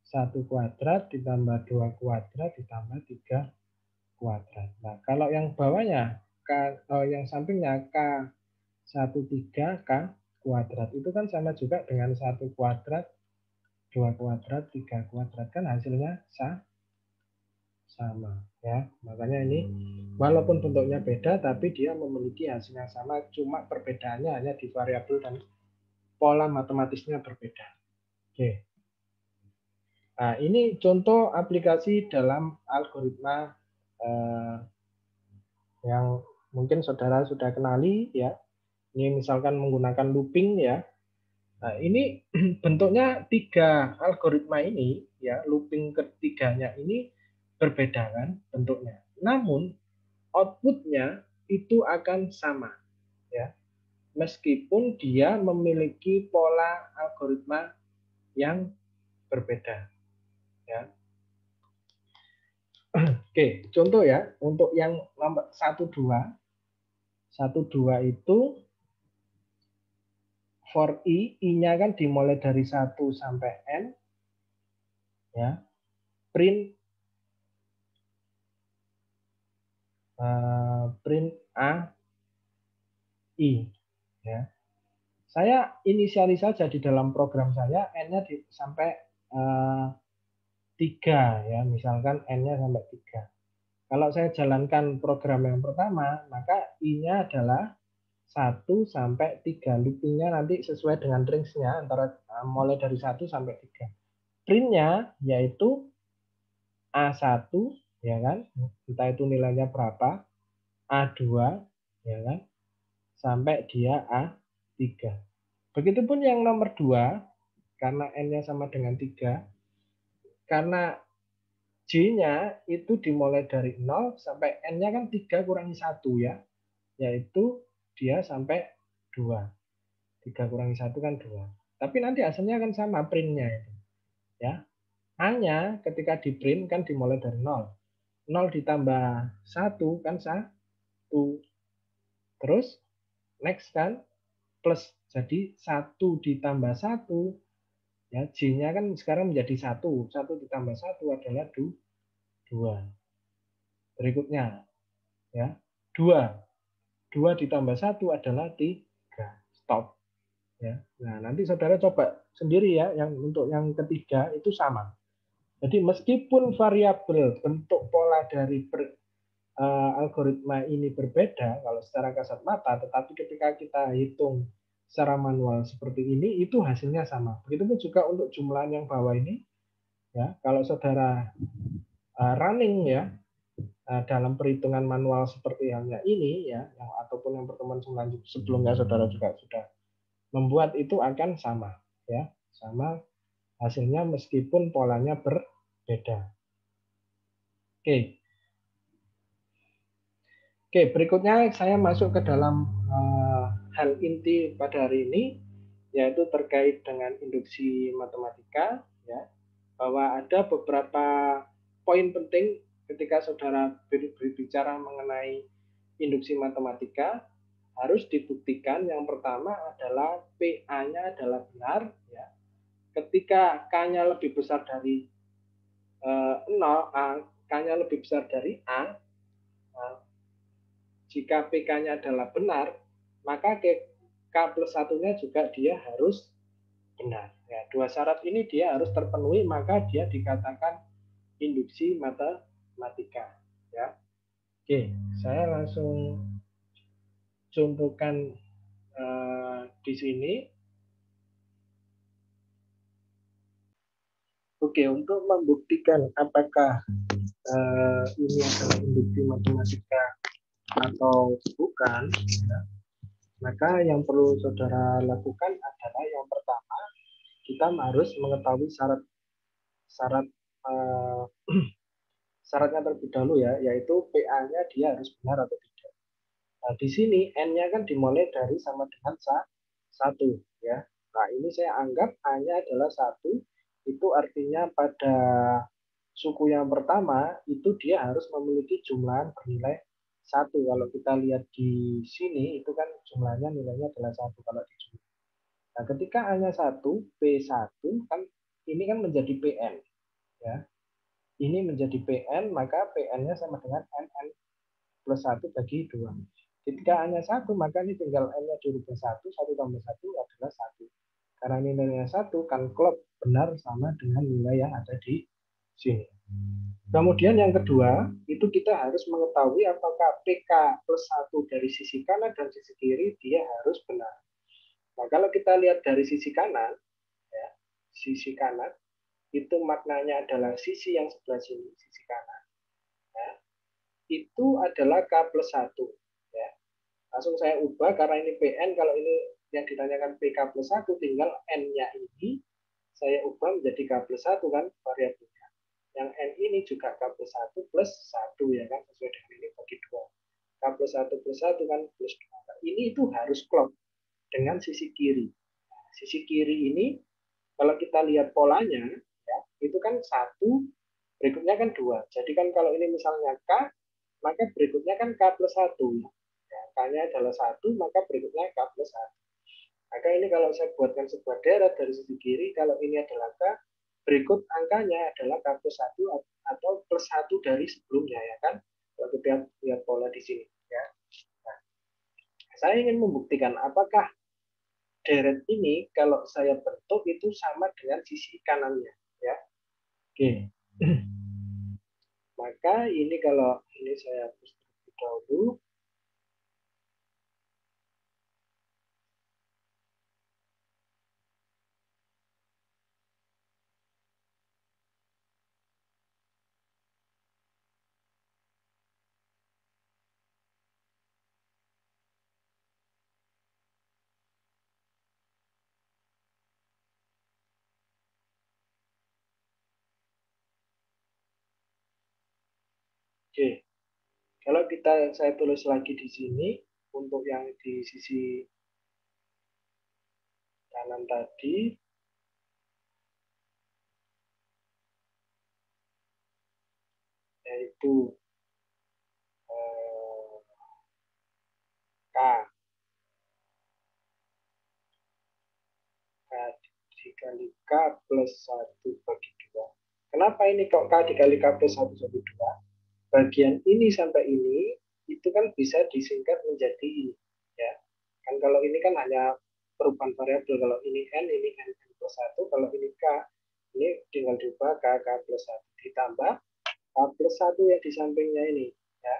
1 kuadrat ditambah 2 kuadrat ditambah 3 kuadrat. Nah, kalau yang bawahnya, yang sampingnya K13 K kuadrat, itu kan sama juga dengan 1 kuadrat, 2 kuadrat, 3 kuadrat, kan hasilnya sama ya. Makanya ini walaupun bentuknya beda tapi dia memiliki hasil yang sama, cuma perbedaannya hanya di variabel dan pola matematisnya berbeda. Oke. Nah, ini contoh aplikasi dalam algoritma yang mungkin saudara sudah kenali ya. Ini misalkan menggunakan looping ya. Nah, ini bentuknya 3 algoritma ini ya, looping ketiganya ini berbeda kan bentuknya. Namun outputnya itu akan sama ya. Meskipun dia memiliki pola algoritma yang berbeda ya. Oke, contoh ya, untuk yang nomor 1 2 itu for I-nya kan dimulai dari 1 sampai N ya. Print A I ya. Saya inisiali saja di dalam program saya N-nya sampai 3 ya, misalkan N-nya sampai 3. Kalau saya jalankan program yang pertama, maka I-nya adalah 1 sampai 3. Loopingnya nanti sesuai dengan range-nya antara mulai dari 1 sampai 3. Print-nya yaitu A1 ya kan, entah itu nilainya berapa, A2 ya kan, sampai dia A3. Begitupun yang nomor 2, karena N-nya sama dengan 3, karena J-nya itu dimulai dari 0 sampai N-nya kan 3 kurangi 1 ya, yaitu dia sampai 2. 3 kurangi 1 kan 2. Tapi nanti hasilnya kan sama print-nya itu. Ya. A-nya ketika di print kan dimulai dari 0. 0 ditambah 1 kan 1. Terus next kan plus. Jadi 1 ditambah 1 ya, J-nya kan sekarang menjadi 1. 1 ditambah 1 adalah 2. Berikutnya ya, 2. 2 ditambah 1 adalah 3. Stop. Ya. Nah, nanti saudara coba sendiri ya, yang untuk yang ketiga itu sama. Jadi meskipun variabel bentuk pola dari algoritma ini berbeda kalau secara kasat mata, tetapi ketika kita hitung secara manual seperti ini, itu hasilnya sama. Begitupun juga untuk jumlahan yang bawah ini, ya, kalau saudara running ya dalam perhitungan manual seperti halnya ini ya, yang ataupun yang pertemuan sebelumnya saudara juga sudah membuat, itu akan sama ya, sama hasilnya meskipun polanya berbeda. Oke. Oke, berikutnya saya masuk ke dalam hal inti pada hari ini, yaitu terkait dengan induksi matematika, ya, bahwa ada beberapa poin penting ketika saudara berbicara mengenai induksi matematika, harus dibuktikan. Yang pertama adalah PA-nya adalah benar, ya. Ketika K-nya lebih besar dari 0, K-nya lebih besar dari A, jika PK-nya adalah benar, maka K plus satunya juga dia harus benar. Ya, dua syarat ini dia harus terpenuhi, maka dia dikatakan induksi matematika. Ya. Oke, saya langsung contohkan di sini. Oke, untuk membuktikan apakah ini adalah induksi matematika atau bukan, ya, maka yang perlu saudara lakukan adalah yang pertama, kita harus mengetahui syaratnya terlebih dahulu ya, yaitu PA-nya dia harus benar atau tidak. Nah, di sini N-nya kan dimulai dari sama dengan 1 ya. Nah, ini saya anggap A-nya adalah 1, itu artinya pada suku yang pertama itu dia harus memiliki jumlah bernilai 1. Kalau kita lihat di sini itu kan jumlahnya nilainya adalah 1 kalau dijumlah. Nah, ketika A-nya 1, P1 kan ini kan menjadi PN ya. Ini menjadi PN, maka PN-nya sama dengan NN plus 1 bagi 2. Ketika A-nya 1, maka ini tinggal N-nya dirubah 1, 1 tambah 1 adalah 1. Karena nilainya 1, kan klop benar sama dengan nilai yang ada di sini. Kemudian yang kedua, itu kita harus mengetahui apakah PK plus 1 dari sisi kanan dan sisi kiri, dia harus benar. Nah, kalau kita lihat dari sisi kanan, ya, sisi kanan, itu maknanya adalah sisi yang sebelah sini, sisi kanan. Ya, itu adalah K plus 1. Ya. Langsung saya ubah, karena ini PN, kalau ini yang ditanyakan PK plus 1, tinggal N-nya ini, saya ubah menjadi K plus 1 kan, variabelnya. Yang N ini juga K plus 1 plus 1 ya kan, sesuai dengan ini bagi 2. K plus 1 kan plus 2. Nah, ini itu harus klop dengan sisi kiri. Nah, sisi kiri ini, kalau kita lihat polanya, ya, itu kan 1, berikutnya kan 2. Jadi kan kalau ini misalnya K, maka berikutnya kan K plus 1. Ya, K-nya adalah 1, maka berikutnya K plus 1. Maka ini kalau saya buatkan sebuah deret dari sisi kiri, kalau ini adalah K, berikut angkanya adalah K plus 1 atau plus 1 dari sebelumnya, ya kan? Kalau kita lihat pola di sini. Ya. Nah, saya ingin membuktikan apakah deret ini kalau saya bentuk itu sama dengan sisi kanannya. Ya. Oke. Maka ini kalau ini saya hapus terlebih dahulu. Oke. Kalau saya tulis lagi di sini untuk yang di sisi kanan tadi, yaitu K, K dikali K plus 1 bagi 2. Kenapa ini kok K dikali K plus 1 bagi 2? Bagian ini sampai ini, itu kan bisa disingkat menjadi ini. Ya. Kan kalau ini kan hanya perubahan variabel. Kalau ini N plus 1. Kalau ini K, ini tinggal diubah K plus 1. Ditambah K plus 1 yang di sampingnya ini. Ya.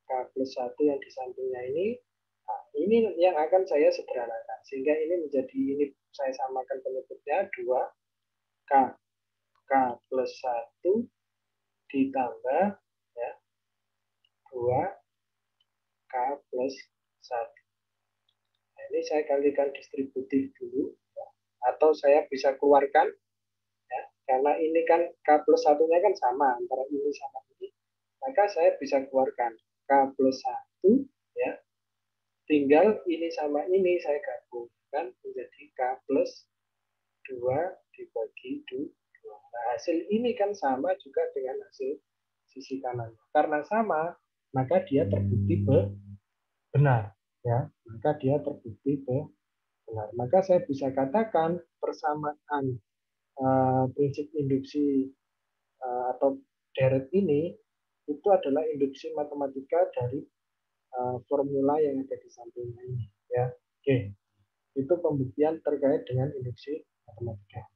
K plus 1 yang di sampingnya ini. Nah, ini yang akan saya sederhanakan. Sehingga ini menjadi, ini saya samakan penyebutnya 2K. K plus 1 ditambah ya, 2K plus 1. Nah, ini saya kalikan distributif dulu. Ya. Atau saya bisa keluarkan. Ya, karena ini kan K plus 1-nya kan sama antara ini sama ini. Maka saya bisa keluarkan K plus 1 ya, tinggal ini sama ini saya gabungkan menjadi K plus 2 dibagi 2. Nah, hasil ini kan sama juga dengan hasil sisi kanan. Karena sama, maka dia terbukti benar. Ya, maka dia terbukti benar. Maka saya bisa katakan persamaan prinsip induksi atau deret ini itu adalah induksi matematika dari formula yang ada di sampingnya ini. Ya, oke. Itu pembuktian terkait dengan induksi matematika.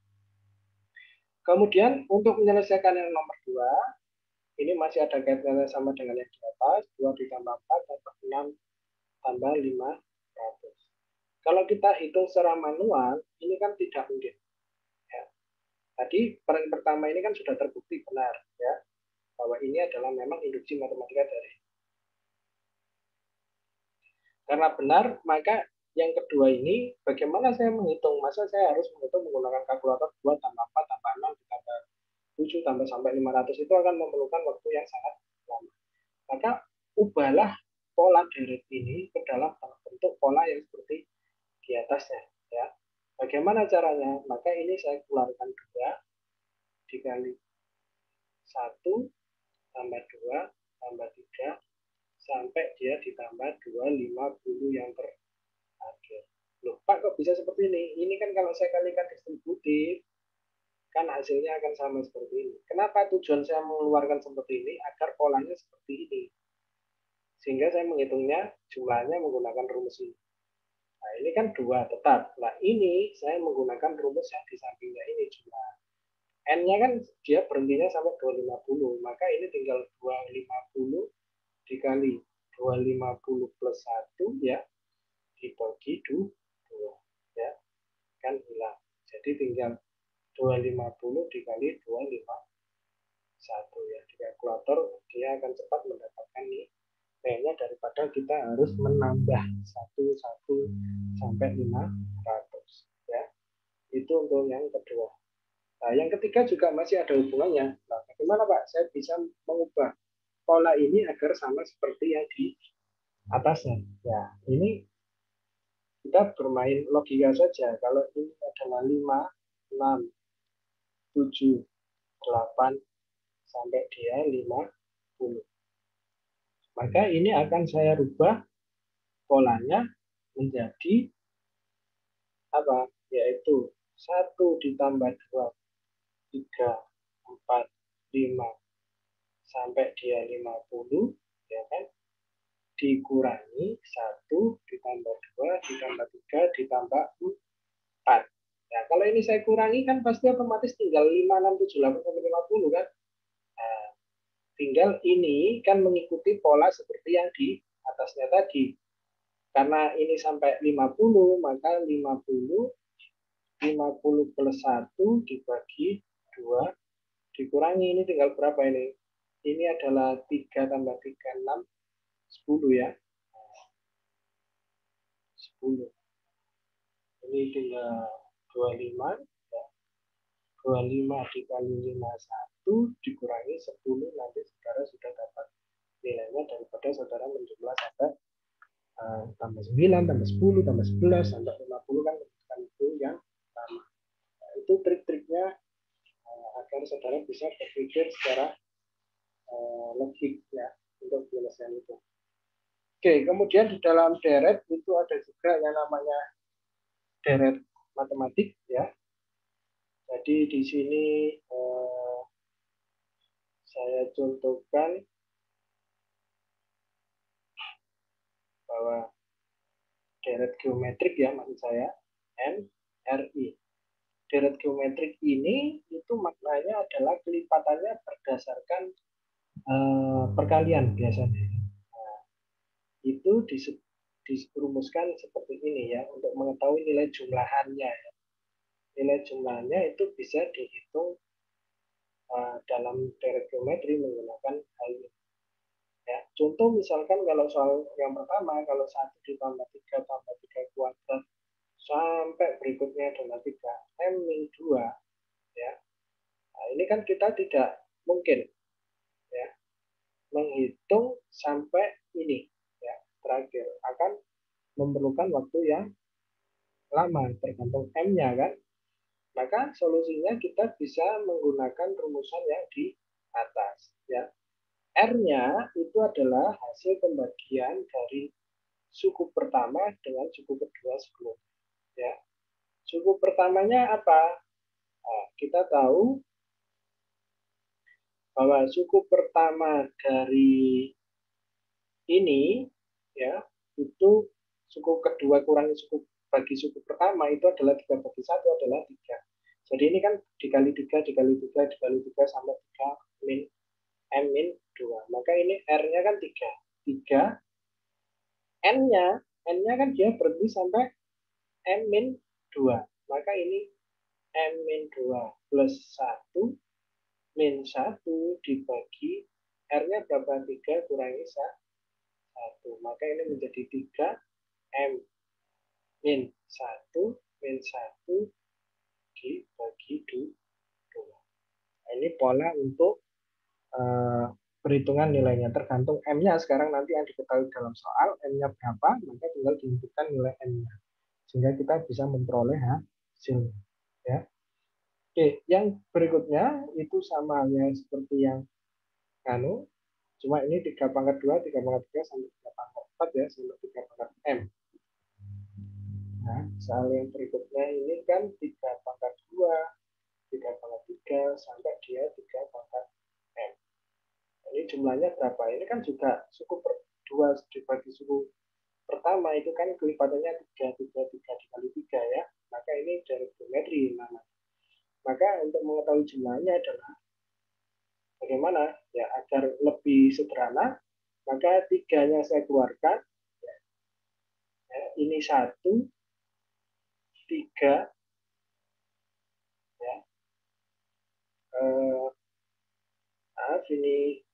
Kemudian untuk menyelesaikan yang nomor 2, ini masih ada kaitannya sama dengan yang di atas, 2 ditambah 4 tambah 6 tambah 500. Kalau kita hitung secara manual, ini kan tidak mungkin. Ya. Tadi peran pertama ini kan sudah terbukti benar, ya, bahwa ini adalah memang induksi matematika dari. Karena benar, maka yang kedua ini, bagaimana saya menghitung? Masa saya harus menghitung menggunakan kalkulator 2 tambah 4 tambah 6 tambah 7 tambah sampai 500, itu akan memerlukan waktu yang sangat lama. Maka ubahlah pola deret ini ke dalam bentuk pola yang seperti di atasnya. Ya. Bagaimana caranya? Maka ini saya keluarkan 2 dikali 1 tambah 2 tambah 3 sampai dia ditambah 250 yang terakhir. Loh, Pak, kok bisa seperti ini? Ini kan kalau saya kalikan distributif, kan hasilnya akan sama seperti ini. Kenapa tujuan saya mengeluarkan seperti ini? Agar polanya seperti ini. Sehingga saya menghitungnya jumlahnya menggunakan rumus ini. Nah, ini kan 2 tetap. Nah, ini saya menggunakan rumus yang di sampingnya ini jumlah. N-nya kan dia berhentinya sampai 250. Maka ini tinggal 250 dikali 250 plus 1 ya, dibagi 2 ya, kan hilang. Jadi tinggal 250 dikali 251 ya. Di kalkulator dia akan cepat mendapatkan nilainya daripada kita harus menambah 1 sampai 500 ya. Itu untuk yang kedua. Nah, yang ketiga juga masih ada hubungannya. Nah, bagaimana Pak saya bisa mengubah pola ini agar sama seperti yang di atasnya? Ya, ini kita bermain logika saja. Kalau ini adalah 5, 6, 7, 8, sampai dia 50. Maka ini akan saya rubah polanya menjadi apa? Yaitu 1 ditambah 2, 3, 4, 5, sampai dia 50, ya kan? Dikurangi 1 ditambah 2 ditambah 3 ditambah 4. Nah, kalau ini saya kurangi kan pasti otomatis tinggal 5, 6, 7, 8, sampai 50 kan? Nah, tinggal ini kan mengikuti pola seperti yang di atasnya tadi. Karena ini sampai 50, maka 50 plus 1 dibagi 2 dikurangi, ini tinggal berapa ini? Ini adalah 3 tambah 3, 6, 10 ya. 10. Ini tinggal 25 ya. 25 dikali 51 dikurangi 10, nanti saudara sudah dapat nilainya daripada saudara menjumlah sampai tambah 9, tambah 10, tambah 11, sampai 50 kan itu yang sama. Nah, itu trik-triknya agar saudara bisa berpikir secara logik ya untuk penyelesaian itu. Oke, kemudian di dalam deret itu ada juga yang namanya deret matematik ya. Jadi di sini saya contohkan bahwa deret geometrik ya maksud saya NRI. Deret geometrik ini itu maknanya adalah kelipatannya berdasarkan perkalian biasanya. Nah, itu dirumuskan seperti ini ya untuk mengetahui nilai jumlahannya. Nilai jumlahnya itu bisa dihitung dalam deret geometri menggunakan hal ini. Ya, contoh misalkan kalau soal yang pertama, kalau 1 ditambah 3 tambah 3 kuadrat sampai berikutnya adalah 3 min 2 ya. Nah, ini kan kita tidak mungkin ya menghitung sampai ini ya terakhir, akan memerlukan waktu yang lama tergantung m-nya kan. Maka solusinya kita bisa menggunakan rumusan yang di atas ya. R-nya itu adalah hasil pembagian dari suku pertama dengan suku kedua sebelumnya ya. Suku pertamanya apa? Nah, kita tahu bahwa suku pertama dari ini ya itu suku kedua kurangi suku bagi suku pertama itu adalah 3 bagi 1 adalah 3. Jadi ini kan dikali 3 dikali 3 dikali 3 sampai 3 min m min 2. Maka ini R-nya kan 3. 3 N-nya kan dia berhenti sampai m min 2. Maka ini m min 2 plus 1 min 1 dibagi R-nya berapa? 3 kurangi 1. Maka ini menjadi 3 M min 1 min 1 dibagi 2. Nah, ini pola untuk perhitungan nilainya. Tergantung M-nya sekarang nanti yang diketahui dalam soal, M-nya berapa, maka tinggal diinputkan nilai M-nya. sehingga kita bisa memperoleh hasil. Ya. Oke, yang berikutnya itu sama halnya seperti yang cuma ini 3 pangkat 2, 3 pangkat 3 sampai 3 pangkat 4 ya, sampai 3 pangkat M. Nah, soal yang berikutnya ini kan 3 pangkat 2, 3 pangkat 3, sampai dia 3 pangkat M. Ini jumlahnya berapa? Ini kan juga suku per 2 dibagi suku pertama itu kan kelipatannya 3, 3, 3 dikali 3 ya. Maka ini dari geometri namanya. Maka untuk mengetahui jumlahnya adalah bagaimana? Ya, agar lebih sederhana, maka 3-nya saya keluarkan. Ya, ini 1, 3, ya. Maaf, ini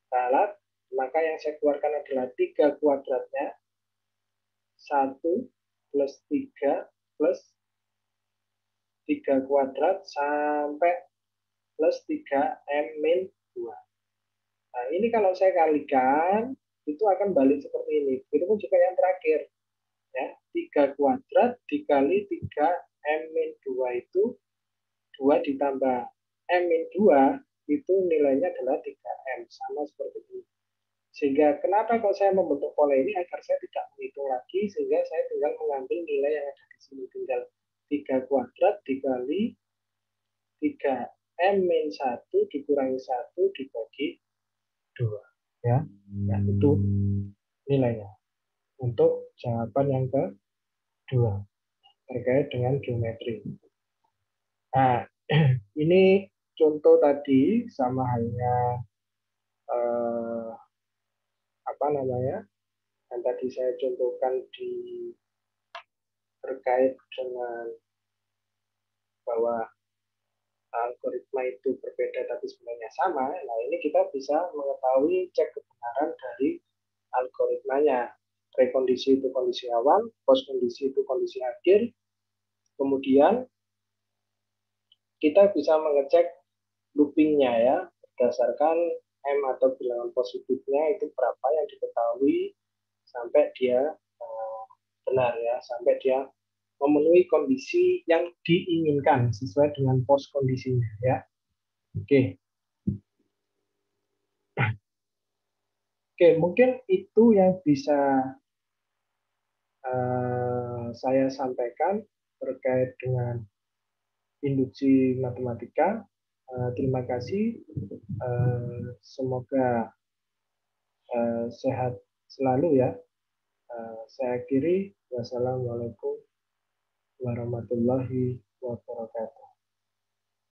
salah. Maka yang saya keluarkan adalah 3 kuadratnya. 1 plus 3 plus 3 kuadrat sampai plus 3M min 2. Nah, ini kalau saya kalikan, itu akan balik seperti ini. Begitupun juga yang terakhir. Ya, 3 kuadrat dikali 3M min 2 itu 2 ditambah M min 2 itu nilainya adalah 3M. Sama seperti ini. Sehingga kenapa kalau saya membentuk pola ini agar saya tidak menghitung lagi, sehingga saya tinggal mengambil nilai yang ada di sini. Tinggal 3 kuadrat dikali 3M min 1 dikurangi 1 dibagi 2. Ya, nah itu nilainya untuk jawaban yang kedua terkait dengan geometri. Nah, ini contoh tadi sama halnya apa namanya yang tadi saya contohkan di terkait dengan bahwa algoritma itu berbeda tapi sebenarnya sama. Nah, ini kita bisa mengetahui cek kebenaran dari algoritmanya. Prekondisi itu kondisi awal, post kondisi itu kondisi akhir. Kemudian kita bisa mengecek loopingnya ya, berdasarkan M atau bilangan positifnya itu berapa yang diketahui sampai dia benar ya, sampai dia memenuhi kondisi yang diinginkan sesuai dengan post kondisinya ya. Oke. Oke, mungkin itu yang bisa saya sampaikan terkait dengan induksi matematika. Terima kasih. Semoga sehat selalu ya. Saya akhiri. Wassalamualaikum warahmatullahi wabarakatuh.